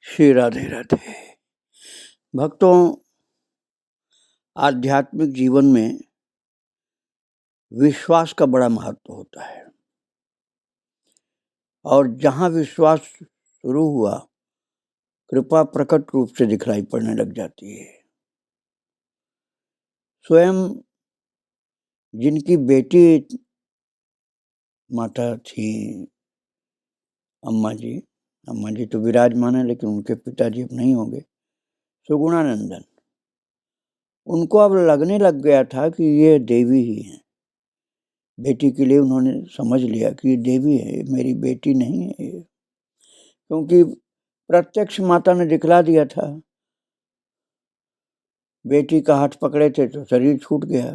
श्री राधे राधे। भक्तों, आध्यात्मिक जीवन में विश्वास का बड़ा महत्व होता है और जहाँ विश्वास शुरू हुआ, कृपा प्रकट रूप से दिखलाई पड़ने लग जाती है। स्वयं जिनकी बेटी माता थी अम्मा जी तो विराजमान है, लेकिन उनके पिताजी अब नहीं होंगे, सुगुणानंदन। उनको अब लगने लग गया था कि ये देवी ही है। बेटी के लिए उन्होंने समझ लिया कि ये देवी है, मेरी बेटी नहीं है ये, क्योंकि प्रत्यक्ष माता ने दिखला दिया था। बेटी का हाथ पकड़े थे तो शरीर छूट गया,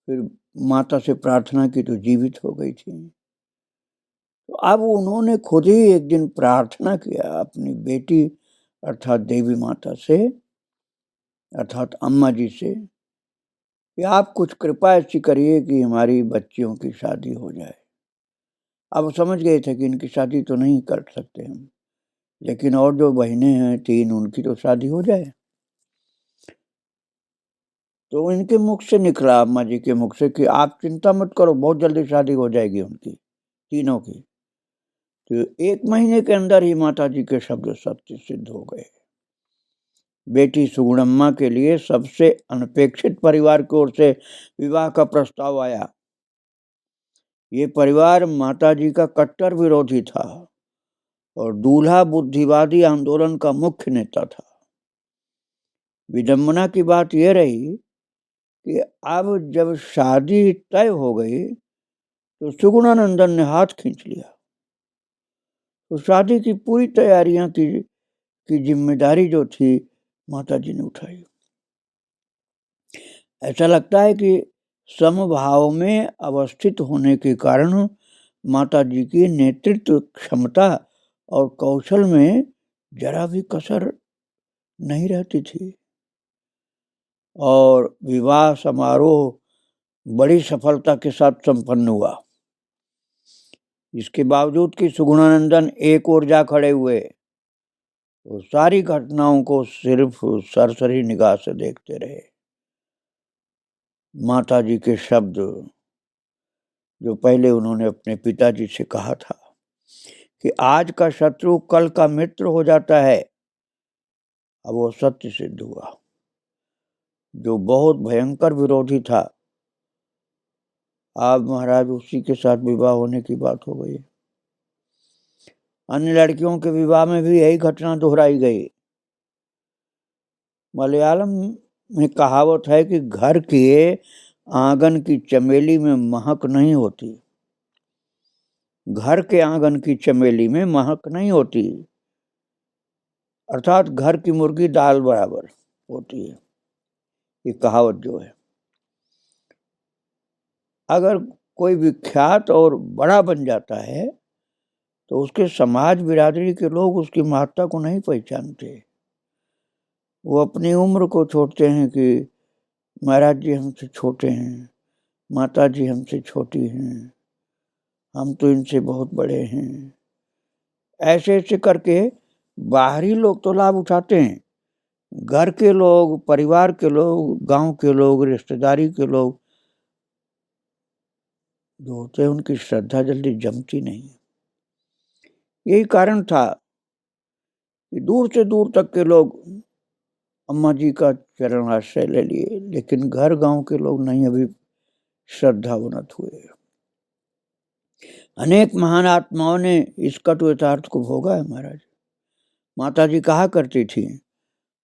फिर माता से प्रार्थना की तो जीवित हो गई थी। तो अब उन्होंने खुद ही एक दिन प्रार्थना किया अपनी बेटी अर्थात देवी माता से, अर्थात अम्मा जी से, कि आप कुछ कृपा ऐसी करिए कि हमारी बच्चियों की शादी हो जाए। अब समझ गए थे कि इनकी शादी तो नहीं कर सकते हम, लेकिन और जो बहनें हैं 3, उनकी तो शादी हो जाए। तो इनके मुख से निकला, अम्मा जी के मुख से, कि आप चिंता मत करो, बहुत जल्दी शादी हो जाएगी उनकी, तीनों की। तो 1 महीने के अंदर ही माता जी के शब्द सत्य सिद्ध हो गए। बेटी सुगुणम्मा के लिए सबसे अनपेक्षित परिवार की ओर से विवाह का प्रस्ताव आया। ये परिवार माता जी का कट्टर विरोधी था और दूल्हा बुद्धिवादी आंदोलन का मुख्य नेता था। विडंबना की बात यह रही कि अब जब शादी तय हो गई तो सुगुणानंदन ने हाथ खींच लिया। तो शादी की पूरी तैयारियां की जिम्मेदारी जो थी माता जी ने उठाई। ऐसा लगता है कि समभाव में अवस्थित होने के कारण माता जी की नेतृत्व क्षमता और कौशल में जरा भी कसर नहीं रहती थी और विवाह समारोह बड़ी सफलता के साथ संपन्न हुआ। इसके बावजूद कि सुगुणानंदन एक ओर जा खड़े हुए, वो सारी घटनाओं को सिर्फ सरसरी निगाह से देखते रहे। माता जी के शब्द जो पहले उन्होंने अपने पिताजी से कहा था कि आज का शत्रु कल का मित्र हो जाता है, अब वो सत्य सिद्ध हुआ। जो बहुत भयंकर विरोधी था, अब महाराज उसी के साथ विवाह होने की बात हो गई। अन्य लड़कियों के विवाह में भी यही घटना दोहराई गई। मलयालम में कहावत है कि घर के आंगन की चमेली में महक नहीं होती। घर के आंगन की चमेली में महक नहीं होती, अर्थात घर की मुर्गी दाल बराबर होती है, ये कहावत जो है। अगर कोई विख्यात और बड़ा बन जाता है तो उसके समाज बिरादरी के लोग उसकी महत्ता को नहीं पहचानते। वो अपनी उम्र को छोड़ते हैं कि महाराज जी हमसे छोटे हैं, माता जी हमसे छोटी हैं, हम तो इनसे बहुत बड़े हैं। ऐसे ऐसे करके बाहरी लोग तो लाभ उठाते हैं, घर के लोग, परिवार के लोग, गांव के लोग, रिश्तेदारी के लोग जो होते हैं उनकी श्रद्धा जल्दी जमती नहीं। यही कारण था कि दूर से दूर तक के लोग अम्मा जी का चरण आश्रय ले लिए, लेकिन घर गांव के लोग नहीं अभी श्रद्धावनत हुए। अनेक महान आत्माओं ने इस कटु यथार्थ को भोगा है महाराज। माता जी कहा करती थी,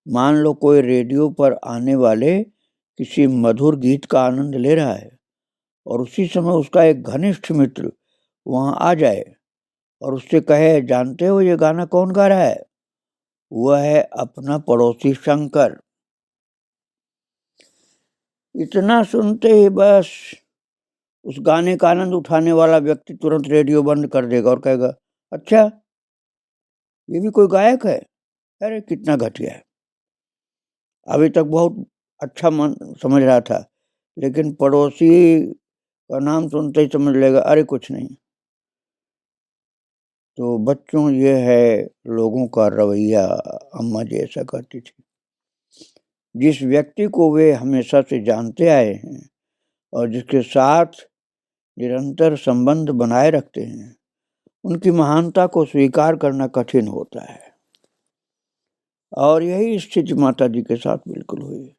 मान लो कोई रेडियो पर आने वाले किसी मधुर गीत का आनंद ले रहा है और उसी समय उसका एक घनिष्ठ मित्र वहां आ जाए और उससे कहे, जानते हो ये गाना कौन गा रहा है? वह है अपना पड़ोसी शंकर। इतना सुनते ही बस उस गाने का आनंद उठाने वाला व्यक्ति तुरंत रेडियो बंद कर देगा और कहेगा, अच्छा ये भी कोई गायक है? अरे कितना घटिया है। अभी तक बहुत अच्छा मन समझ रहा था, लेकिन पड़ोसी का नाम सुनते ही समझ लेगा, अरे कुछ नहीं। तो बच्चों, ये है लोगों का रवैया। अम्मा जी ऐसा करती थी। जिस व्यक्ति को वे हमेशा से जानते आए हैं और जिसके साथ निरंतर संबंध बनाए रखते हैं, उनकी महानता को स्वीकार करना कठिन होता है। और यही स्थिति माता जी के साथ बिल्कुल हुई।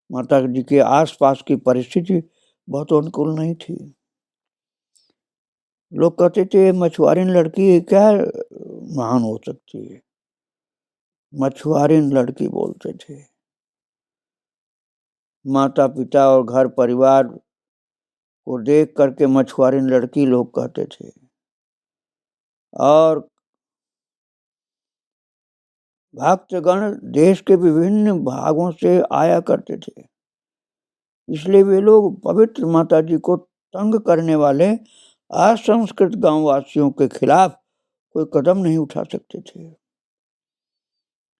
माता जी के आसपास की परिस्थिति बहुत अनुकूल नहीं थी। लोग कहते थे मछुआरीन लड़की क्या महान हो सकती है, मछुआरीन लड़की बोलते थे। माता पिता और घर परिवार को देख करके मछुआरीन लड़की लोग कहते थे। और भक्तगण देश के विभिन्न भागों से आया करते थे, इसलिए वे लोग पवित्र माता जी को तंग करने वाले असंस्कृत गांव वासियों के खिलाफ कोई कदम नहीं उठा सकते थे।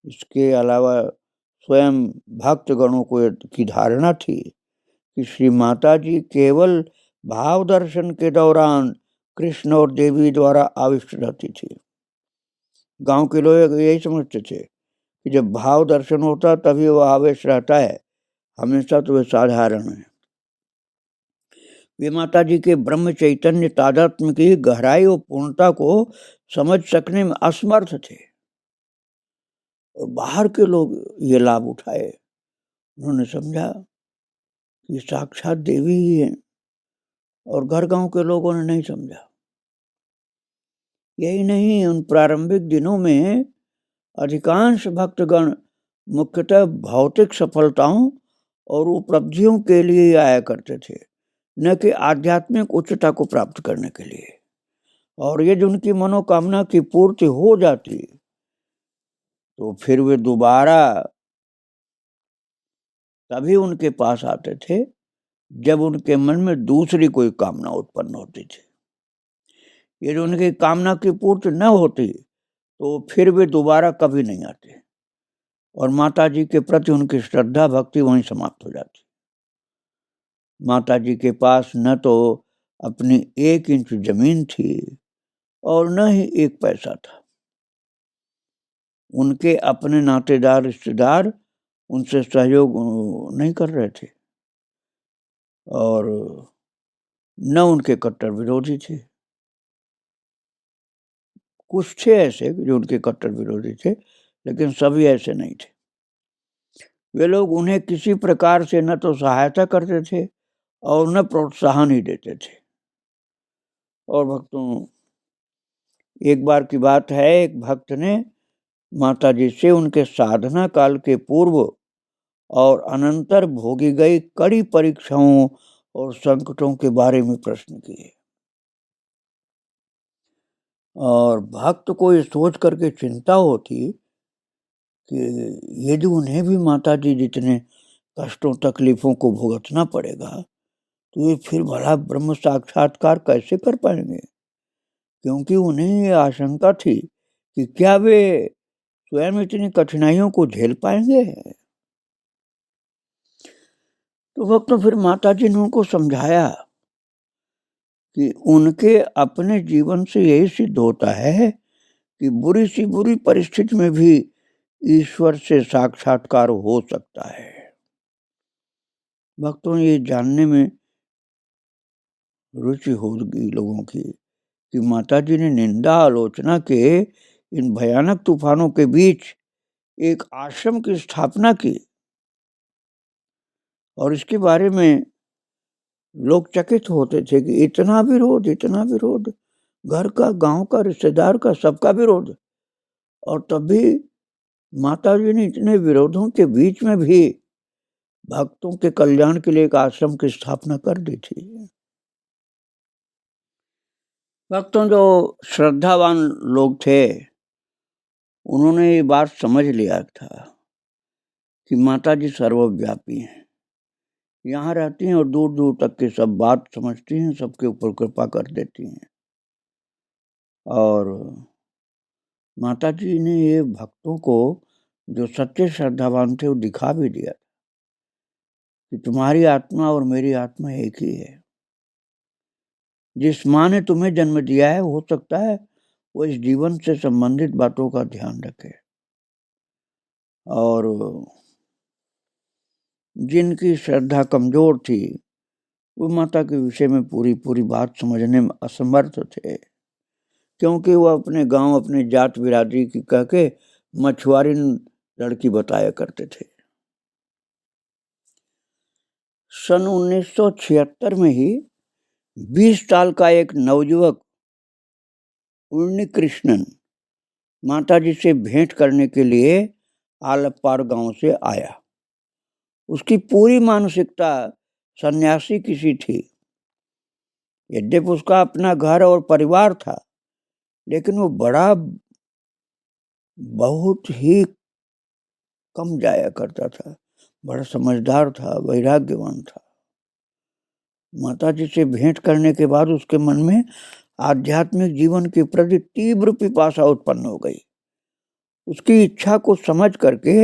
इसके अलावा स्वयं भक्तगणों को की धारणा थी कि श्री माता जी केवल भाव दर्शन के दौरान कृष्ण और देवी द्वारा आविष्ट रहती थी। गांव के लोग यही समझते थे कि जब भाव दर्शन होता तभी वह आवेश रहता है, हमेशा तो वे साधारण है। वे माता जी के ब्रह्म चैतन्य तादात्म्य की गहराई और पूर्णता को समझ सकने में असमर्थ थे। और बाहर के लोग ये लाभ उठाए। उन्होंने समझा कि साक्षात देवी ही है, और घर गांव के लोगों ने नहीं समझा। यही नहीं, उन प्रारंभिक दिनों में अधिकांश भक्तगण मुख्यतः भौतिक सफलताओं और उपलब्धियों के लिए आया करते थे, न कि आध्यात्मिक उच्चता को प्राप्त करने के लिए। और यदि उनकी मनोकामना की पूर्ति हो जाती तो फिर वे दोबारा तभी उनके पास आते थे जब उनके मन में दूसरी कोई कामना उत्पन्न होती थी। यदि उनकी कामना की पूर्ति न होती तो फिर वे दोबारा कभी नहीं आते, और माता जी के प्रति उनकी श्रद्धा भक्ति वहीं समाप्त हो जाती। माता जी के पास न तो अपनी 1 इंच जमीन थी और न ही 1 पैसा था। उनके अपने नातेदार रिश्तेदार उनसे सहयोग नहीं कर रहे थे, और न उनके कट्टर विरोधी थे। कुछ थे ऐसे जो उनके कट्टर विरोधी थे, लेकिन सभी ऐसे नहीं थे। वे लोग उन्हें किसी प्रकार से न तो सहायता करते थे और न प्रोत्साहन ही देते थे। और भक्तों, एक बार की बात है, एक भक्त ने माता जी से उनके साधना काल के पूर्व और अनंतर भोगी गई कड़ी परीक्षाओं और संकटों के बारे में प्रश्न किए। और भक्त को ये सोच करके चिंता होती कि यदि उन्हें भी माता जी जितने कष्टों तकलीफों को भुगतना पड़ेगा तो ये फिर भला ब्रह्म साक्षात्कार कैसे कर पाएंगे। क्योंकि उन्हें ये आशंका थी कि क्या वे स्वयं इतनी कठिनाइयों को झेल पाएंगे। तो वक्त फिर माता जी ने उनको समझाया कि उनके अपने जीवन से यही सिद्ध होता है कि बुरी सी बुरी परिस्थिति में भी ईश्वर से साक्षात्कार हो सकता है। भक्तों, ये जानने में रुचि होगी लोगों की कि माता जी ने निंदा आलोचना के इन भयानक तूफानों के बीच एक आश्रम की स्थापना की, और इसके बारे में लोग चकित होते थे कि इतना विरोध, घर का, गांव का, रिश्तेदार का, सबका विरोध, और तब भी माता जी ने इतने विरोधों के बीच में भी भक्तों के कल्याण के लिए एक आश्रम की स्थापना कर दी थी। भक्तों, जो श्रद्धावान लोग थे उन्होंने ये बात समझ लिया था कि माता जी सर्वव्यापी हैं, यहाँ रहती हैं और दूर दूर तक की सब बात समझती हैं, सबके ऊपर कृपा कर देती हैं। और माता जी ने ये भक्तों को, जो सच्चे श्रद्धावान थे, वो दिखा भी दिया कि तुम्हारी आत्मा और मेरी आत्मा एक ही है। जिस माँ ने तुम्हें जन्म दिया है, हो सकता है वो इस जीवन से संबंधित बातों का ध्यान रखे। और जिनकी श्रद्धा कमजोर थी वो माता के विषय में पूरी बात समझने में असमर्थ थे, क्योंकि वो अपने गांव, अपने जात बिरादरी की कह के मछुआरी लड़की बताया करते थे। सन 1976 में ही 20 साल का एक नवयुवक उन्नी कृष्णन माताजी से भेंट करने के लिए आलपाड़ गांव से आया। उसकी पूरी मानसिकता सन्यासी की सी थी। यद्यपि उसका अपना घर और परिवार था, लेकिन वो बहुत ही कम जाया करता था, बड़ा समझदार था, वैराग्यवान था। माताजी से भेंट करने के बाद उसके मन में आध्यात्मिक जीवन के प्रति तीव्र पिपासा उत्पन्न हो गई। उसकी इच्छा को समझ करके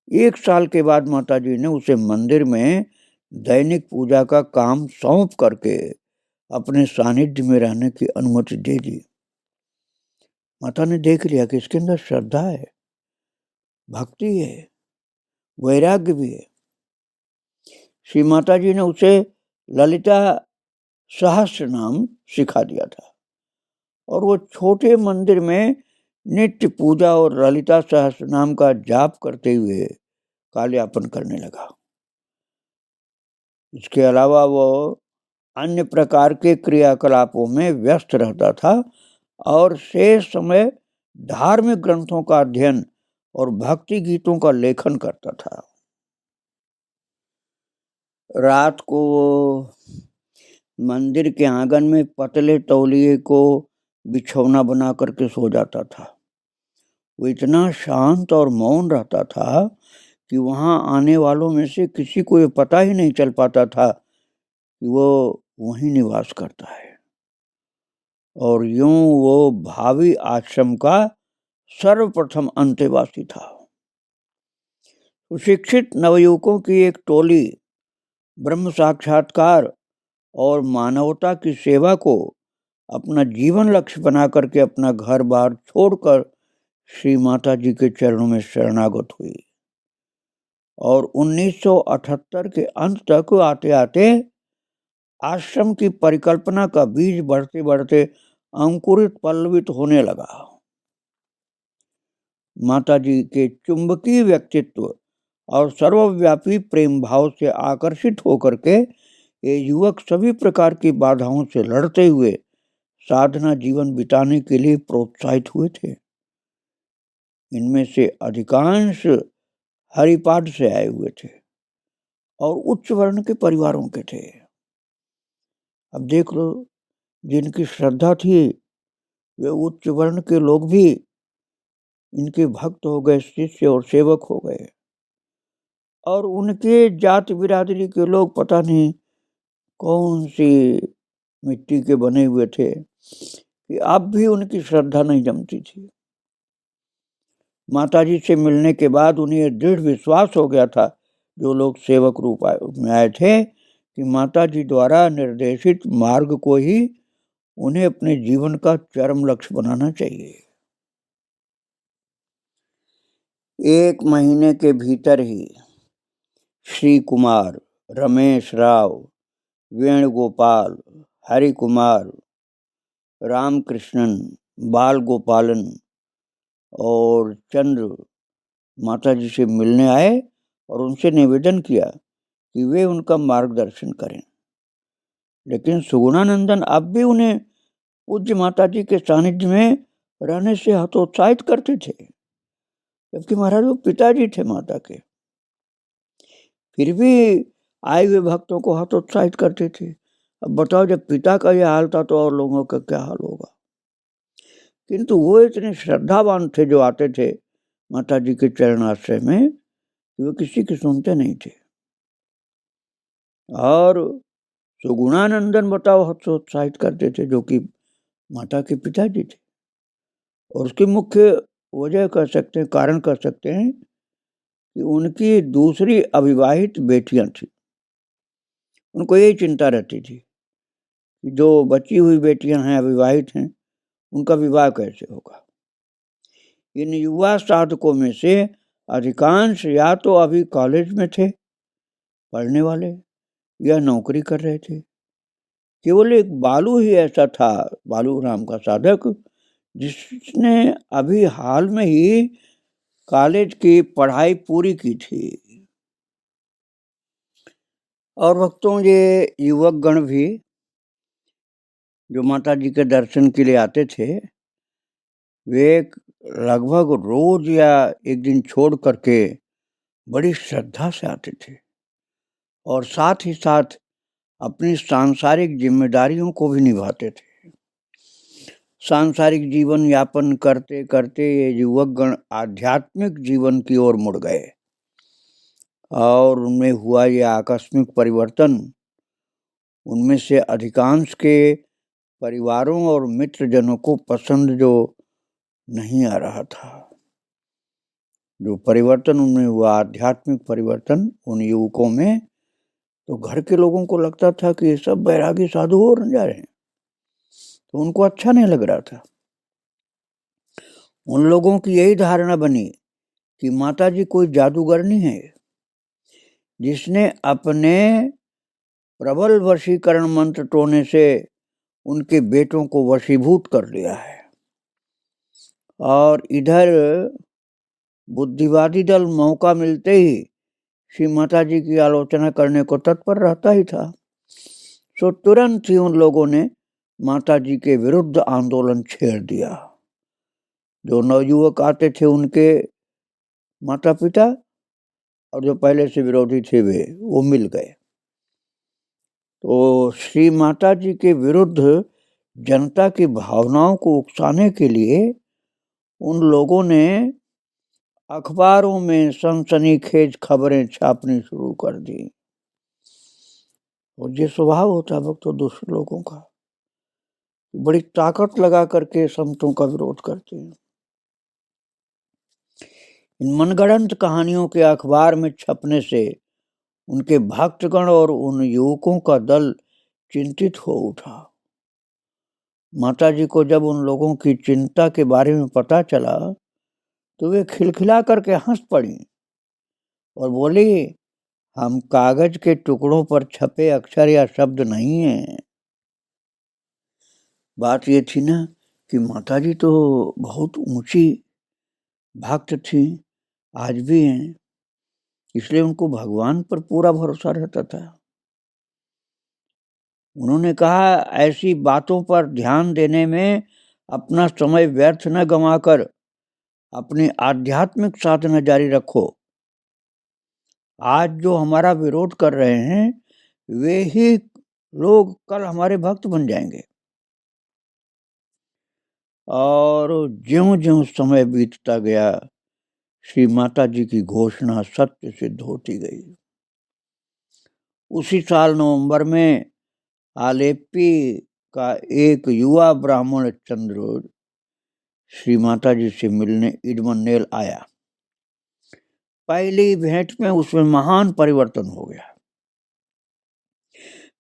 1 साल के बाद माताजी ने उसे मंदिर में दैनिक पूजा का काम सौंप करके अपने सानिध्य में रहने की अनुमति दे दी। माता ने देख लिया कि इसके अंदर श्रद्धा है, भक्ति है, वैराग्य भी है। श्री माता जी ने उसे ललिता सहस्त्र नाम सिखा दिया था और वो छोटे मंदिर में नित्य पूजा और ललिता सहस्त्र नाम का जाप करते हुए कालयापन करने लगा। इसके अलावा वो अन्य प्रकार के क्रियाकलापों में व्यस्त रहता था और शेष समय धार्मिक ग्रंथों का अध्ययन और भक्ति गीतों का लेखन करता था। रात को मंदिर के आंगन में पतले तौलिए को बिछौना बना करके सो जाता था। वो इतना शांत और मौन रहता था कि वहां आने वालों में से किसी को ये पता ही नहीं चल पाता था कि वो वहीं निवास करता है। और यूं वो भावी आश्रम का सर्वप्रथम अंतेवासी था। सुशिक्षित नवयुवकों की एक टोली ब्रह्म साक्षात्कार और मानवता की सेवा को अपना जीवन लक्ष्य बना करके अपना घर बार छोड़कर श्री माता जी के चरणों में शरणागत हुई। और 1978 के अंत तक आते आते आश्रम की परिकल्पना का बीज बढ़ते बढ़ते अंकुरित पल्लवित होने लगा। माता जी के चुंबकीय व्यक्तित्व और सर्वव्यापी प्रेम भाव से आकर्षित होकर के ये युवक सभी प्रकार की बाधाओं से लड़ते हुए साधना जीवन बिताने के लिए प्रोत्साहित हुए थे। इनमें से अधिकांश हरिपाठ से आए हुए थे और उच्च वर्ण के परिवारों के थे। अब देख लो, जिनकी श्रद्धा थी वे उच्च वर्ण के लोग भी इनके भक्त हो गए, शिष्य और सेवक हो गए। और उनके जात बिरादरी के लोग पता नहीं कौन सी मिट्टी के बने हुए थे कि अब भी उनकी श्रद्धा नहीं जमती थी। माताजी से मिलने के बाद उन्हें दृढ़ विश्वास हो गया था, जो लोग सेवक रूप में आए थे, कि माताजी द्वारा निर्देशित मार्ग को ही उन्हें अपने जीवन का चरम लक्ष्य बनाना चाहिए। 1 महीने के भीतर ही श्री कुमार, रमेश राव, वेणुगोपाल, हरि कुमार, रामकृष्णन, बाल गोपालन और चंद्र माता जी से मिलने आए और उनसे निवेदन किया कि वे उनका मार्गदर्शन करें। लेकिन सुगुणानंदन अब भी उन्हें पूज्य माता जी के सानिध्य में रहने से हतोत्साहित करते थे, जबकि महाराज वो पिताजी थे माता के, फिर भी आए हुए भक्तों को हतोत्साहित करते थे। अब बताओ, जब पिता का यह हाल था तो और लोगों का क्या हाल होगा। किंतु वो इतने श्रद्धावान थे जो आते थे माता जी के चरणाश्रय में, वो किसी की सुनते नहीं थे। और सुगुणानंदन बताओ हतोत्साहित करते थे, जो कि माता के पिताजी थे। और उसकी मुख्य वजह कह सकते हैं, कारण कह सकते हैं कि उनकी दूसरी अविवाहित बेटियां थी। उनको यही चिंता रहती थी कि जो बची हुई बेटियां हैं, अविवाहित हैं, उनका विवाह कैसे होगा। इन युवा साधकों में से अधिकांश या तो अभी कॉलेज में थे पढ़ने वाले या नौकरी कर रहे थे। केवल एक बालू ही ऐसा था, बालू नाम का साधक, जिसने अभी हाल में ही कॉलेज की पढ़ाई पूरी की थी। और भक्तों, ये युवक गण भी जो माता जी के दर्शन के लिए आते थे, वे लगभग रोज या एक दिन छोड़ करके बड़ी श्रद्धा से आते थे और साथ ही साथ अपनी सांसारिक जिम्मेदारियों को भी निभाते थे। सांसारिक जीवन यापन करते करते ये युवक गण आध्यात्मिक जीवन की ओर मुड़ गए और उनमें हुआ ये आकस्मिक परिवर्तन उनमें से अधिकांश के परिवारों और मित्रजनों को पसंद जो नहीं आ रहा था। जो परिवर्तन उनमें हुआ, आध्यात्मिक परिवर्तन उन युवकों में, तो घर के लोगों को लगता था कि ये सब बैरागी साधु हो जा रहे हैं, तो उनको अच्छा नहीं लग रहा था। उन लोगों की यही धारणा बनी कि माता जी कोई जादूगरनी है जिसने अपने प्रबल वशीकरण मंत्र टोने से उनके बेटों को वशीभूत कर लिया है। और इधर बुद्धिवादी दल मौका मिलते ही श्री माता जी की आलोचना करने को तत्पर रहता ही था। सो तुरंत ही उन लोगों ने माता जी के विरुद्ध आंदोलन छेड़ दिया। जो नवयुवक आते थे उनके माता पिता और जो पहले से विरोधी थे वो मिल गए। तो श्री माता जी के विरुद्ध जनता की भावनाओं को उकसाने के लिए उन लोगों ने अखबारों में सनसनीखेज खबरें छापनी शुरू कर दी। और ये स्वभाव होता है भक्तों दुष्ट लोगों का, बड़ी ताकत लगा करके संतों का विरोध करते हैं। इन मनगढ़ंत कहानियों के अखबार में छपने से उनके भक्तगण और उन युवकों का दल चिंतित हो उठा। माता जी को जब उन लोगों की चिंता के बारे में पता चला तो वे खिलखिला करके हंस पड़ी और बोली, हम कागज के टुकड़ों पर छपे अक्षर या शब्द नहीं हैं। बात ये थी ना कि माता जी तो बहुत ऊंची भक्त थी, आज भी हैं, इसलिए उनको भगवान पर पूरा भरोसा रहता था। उन्होंने कहा, ऐसी बातों पर ध्यान देने में अपना समय व्यर्थ न गंवाकर अपनी आध्यात्मिक साधना जारी रखो। आज जो हमारा विरोध कर रहे हैं वे ही लोग कल हमारे भक्त बन जाएंगे। और ज्यों-ज्यों समय बीतता गया श्री माता जी की घोषणा सत्य सिद्ध होती गई। उसी साल नवंबर में आलेप्पी का एक युवा ब्राह्मण चंद्र श्री माता जी से मिलने इडमन्नेल आया। पहली भेंट में उसमें महान परिवर्तन हो गया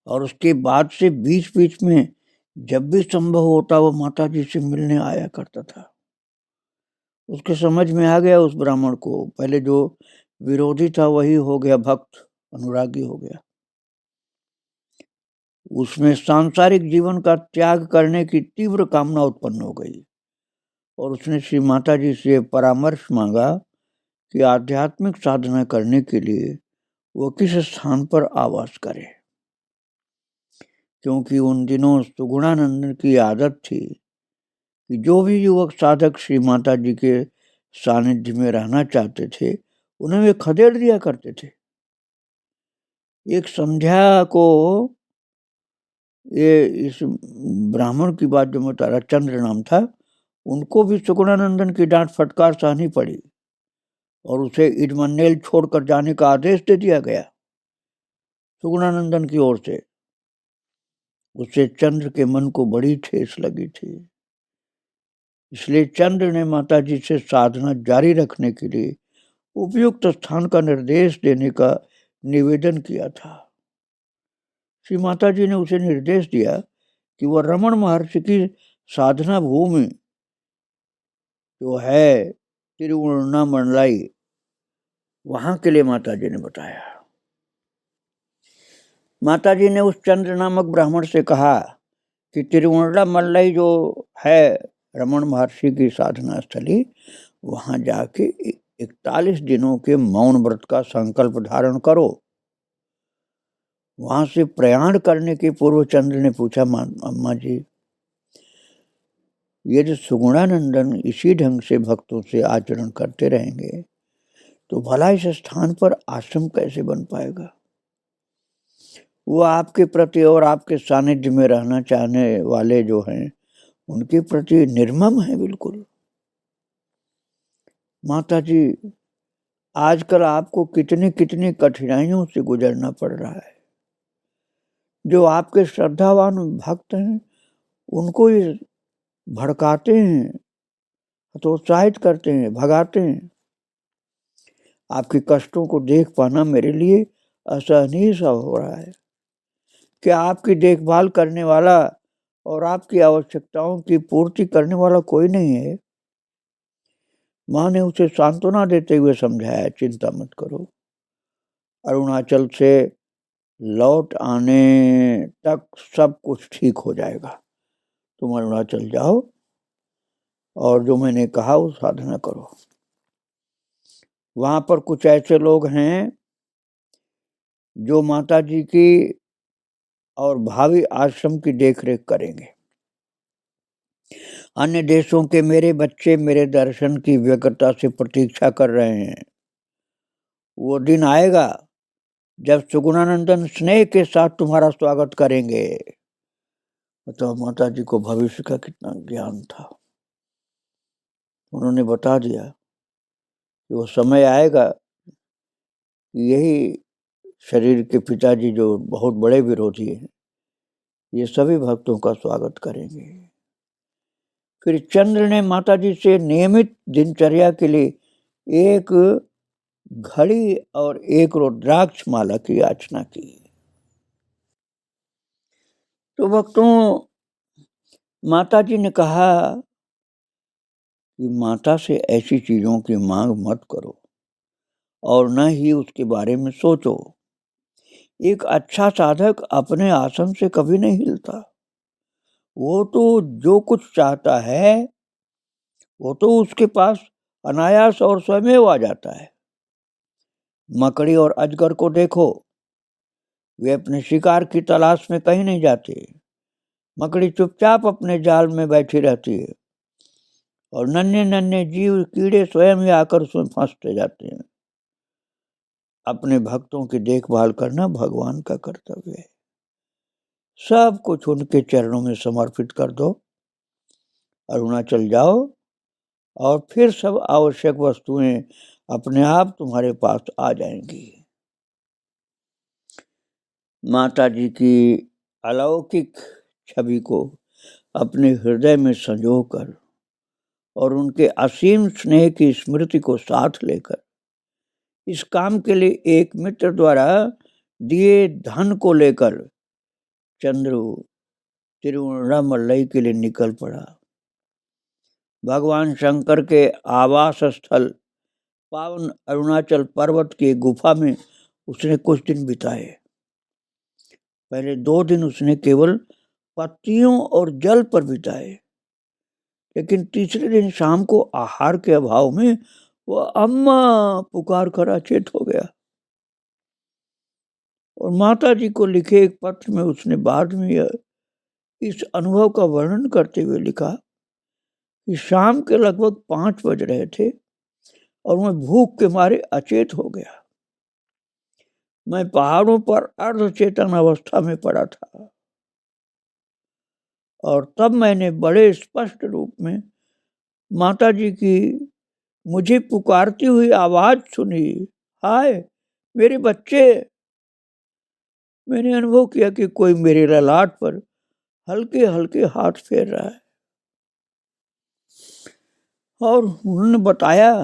और उसके बाद से बीच बीच में जब भी संभव होता वो माता जी से मिलने आया करता था। उसके समझ में आ गया उस ब्राह्मण को, पहले जो विरोधी था वही हो गया भक्त, अनुरागी हो गया। उसमें सांसारिक जीवन का त्याग करने की तीव्र कामना उत्पन्न हो गई और उसने श्री माता जी से परामर्श मांगा कि आध्यात्मिक साधना करने के लिए वो किस स्थान पर आवास करे, क्योंकि उन दिनों सुगुणानंद की आदत थी कि जो भी युवक साधक श्री माता जी के सानिध्य में रहना चाहते थे उन्हें वे खदेड़ दिया करते थे। एक संध्या को ये इस ब्राह्मण की बात जो बता रहा, चंद्र नाम था, उनको भी सुगुणानंदन की डांट फटकार सहनी पड़ी और उसे इडमन्नेल छोड़कर जाने का आदेश दे दिया गया सुगुणानंदन की ओर से। उससे चंद्र के मन को बड़ी ठेस लगी थी, इसलिए चंद्र ने माता जी से साधना जारी रखने के लिए उपयुक्त स्थान का निर्देश देने का निवेदन किया था। श्री माता जी ने उसे निर्देश दिया कि वह रमण महर्षि की साधना भूमि जो है तिरुवन्नामलाई, वहां के लिए माता जी ने बताया। माता जी ने उस चंद्र नामक ब्राह्मण से कहा कि तिरुवन्नामलाई जो है रमन महर्षि की साधना स्थली, वहां जाके 41 दिनों के मौन व्रत का संकल्प धारण करो। वहां से प्रयाण करने के पूर्व चंद्र ने पूछा, अम्मा जी, यदि सुगुणानंदन इसी ढंग से भक्तों से आचरण करते रहेंगे तो भला इस स्थान पर आश्रम कैसे बन पाएगा? वो आपके प्रति और आपके सानिध्य में रहना चाहने वाले जो हैं उनके प्रति निर्मम है बिल्कुल। माता जी, आजकल आपको कितनी कितनी कठिनाइयों से गुजरना पड़ रहा है। जो आपके श्रद्धावान भक्त हैं उनको ये भड़काते हैं, हतोत्साहित करते हैं, भगाते हैं। आपके कष्टों को देख पाना मेरे लिए असहनीय सा हो रहा है कि आपकी देखभाल करने वाला और आपकी आवश्यकताओं की पूर्ति करने वाला कोई नहीं है। माँ ने उसे सांत्वना देते हुए समझाया, चिंता मत करो, अरुणाचल से लौट आने तक सब कुछ ठीक हो जाएगा। तुम अरुणाचल जाओ और जो मैंने कहा वो साधना करो। वहां पर कुछ ऐसे लोग हैं जो माता जी की और भावी आश्रम की देखरेख करेंगे। अन्य देशों के मेरे बच्चे मेरे दर्शन की व्यग्रता से प्रतीक्षा कर रहे हैं। वो दिन आएगा जब सुगुणानंदन स्नेह के साथ तुम्हारा स्वागत करेंगे। तो माता जी को भविष्य का कितना ज्ञान था। उन्होंने बता दिया कि वो समय आएगा, यही शरीर के पिताजी जो बहुत बड़े विरोधी हैं, ये सभी भक्तों का स्वागत करेंगे। फिर चंद्र ने माता जी से नियमित दिनचर्या के लिए एक घड़ी और एक रुद्राक्ष माला की याचना की। तो भक्तों, माता जी ने कहा कि माता से ऐसी चीजों की मांग मत करो और न ही उसके बारे में सोचो। एक अच्छा साधक अपने आसन से कभी नहीं हिलता। वो तो जो कुछ चाहता है वो तो उसके पास अनायास और स्वयं आ जाता है। मकड़ी और अजगर को देखो, वे अपने शिकार की तलाश में कहीं नहीं जाते। मकड़ी चुपचाप अपने जाल में बैठी रहती है और नन्हे नन्हे जीव कीड़े स्वयं ही आकर उसमें फंसते जाते हैं। अपने भक्तों की देखभाल करना भगवान का कर्तव्य है। सब कुछ उनके चरणों में समर्पित कर दो, अरुणाचल जाओ और फिर सब आवश्यक वस्तुएं अपने आप तुम्हारे पास आ जाएंगी। माता जी की अलौकिक छवि को अपने हृदय में संजोकर और उनके असीम स्नेह की स्मृति को साथ लेकर इस काम के लिए एक मित्र द्वारा दिए धन को लेकर चंद्रू तिरुवन्नामलाई के लिए निकल पड़ा। भगवान शंकर के आवास स्थल पावन अरुणाचल पर्वत की गुफा में उसने कुछ दिन बिताए। पहले 2 दिन उसने केवल पत्तियों और जल पर बिताए, लेकिन तीसरे दिन शाम को आहार के अभाव में वह अम्मा पुकार कर अचेत हो गया। और माता जी को लिखे एक पत्र में उसने बाद में इस अनुभव का वर्णन करते हुए लिखा कि शाम के लगभग 5 बज रहे थे और मैं भूख के मारे अचेत हो गया। मैं पहाड़ों पर अर्धचेतन अवस्था में पड़ा था और तब मैंने बड़े स्पष्ट रूप में माता जी की मुझे पुकारती हुई आवाज सुनी, हाय मेरे बच्चे। मैंने अनुभव किया कि कोई मेरे ललाट पर हल्के हल्के हाथ फेर रहा है और उन्होंने बताया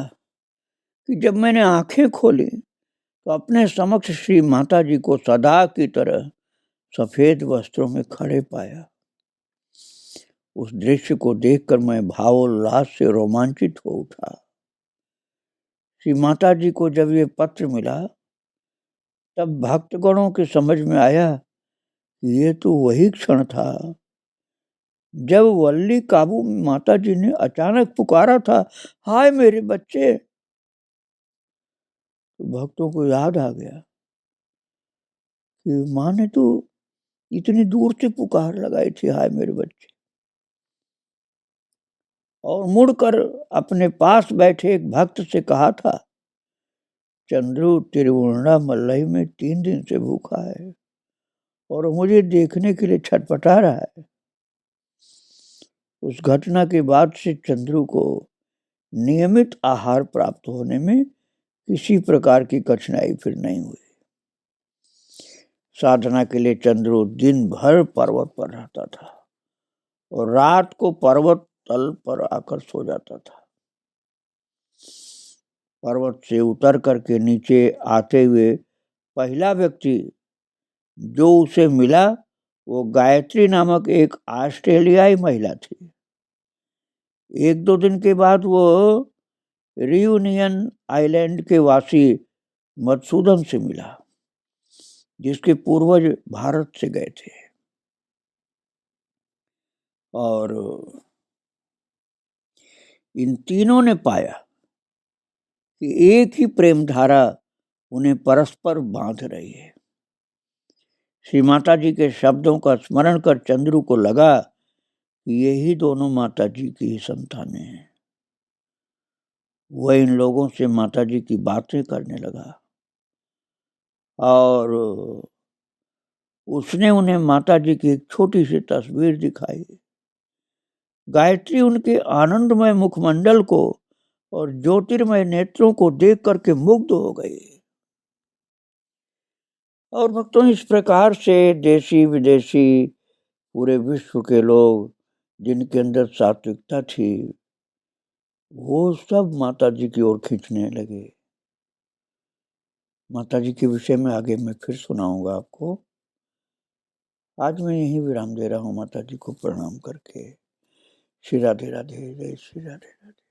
कि जब मैंने आंखें खोली तो अपने समक्ष श्री माता जी को सदा की तरह सफेद वस्त्रों में खड़े पाया। उस दृश्य को देखकर मैं भावोल्लास से रोमांचित हो उठा। श्री माता जी को जब ये पत्र मिला तब भक्तगणों के समझ में आया कि ये तो वही क्षण था जब वल्ली काबू माता जी ने अचानक पुकारा था, हाय मेरे बच्चे। तो भक्तों को याद आ गया कि माँ ने तो इतनी दूर से पुकार लगाई थी, हाय मेरे बच्चे। और मुड़कर अपने पास बैठे एक भक्त से कहा था, चंद्रू तिरुवन्नामलई में 3 दिन से भूखा है और मुझे देखने के लिए छटपटा रहा है। उस घटना के बाद से चंद्रू को नियमित आहार प्राप्त होने में किसी प्रकार की कठिनाई फिर नहीं हुई। साधना के लिए चंद्रू दिन भर पर्वत पर रहता था और रात को पर्वत तल पर आकर सो जाता था। पर्वत से उतर करके नीचे आते हुए पहला व्यक्ति जो उसे मिला वो गायत्री नामक एक ऑस्ट्रेलियाई महिला थी। 1-2 दिन के बाद वो रियूनियन आइलैंड के वासी मधुसूदन से मिला, जिसके पूर्वज भारत से गए थे। और इन तीनों ने पाया कि एक ही प्रेम धारा उन्हें परस्पर बांध रही है। श्री माता जी के शब्दों का स्मरण कर चंद्रू को लगा कि यही दोनों माता जी की ही संतानें हैं। वह इन लोगों से माता जी की बातें करने लगा और उसने उन्हें माता जी की एक छोटी सी तस्वीर दिखाई। गायत्री उनके आनंदमय मुखमंडल को और ज्योतिर्मय नेत्रों को देख करके मुग्ध हो गई। और भक्तों, इस प्रकार से देशी विदेशी पूरे विश्व के लोग जिनके अंदर सात्विकता थी वो सब माता जी की ओर खींचने लगे। माता जी के विषय में आगे मैं फिर सुनाऊंगा आपको। आज मैं यहीं विराम दे रहा हूँ माता जी को प्रणाम करके। श्री राधे राधे, जय श्री राधे राधे।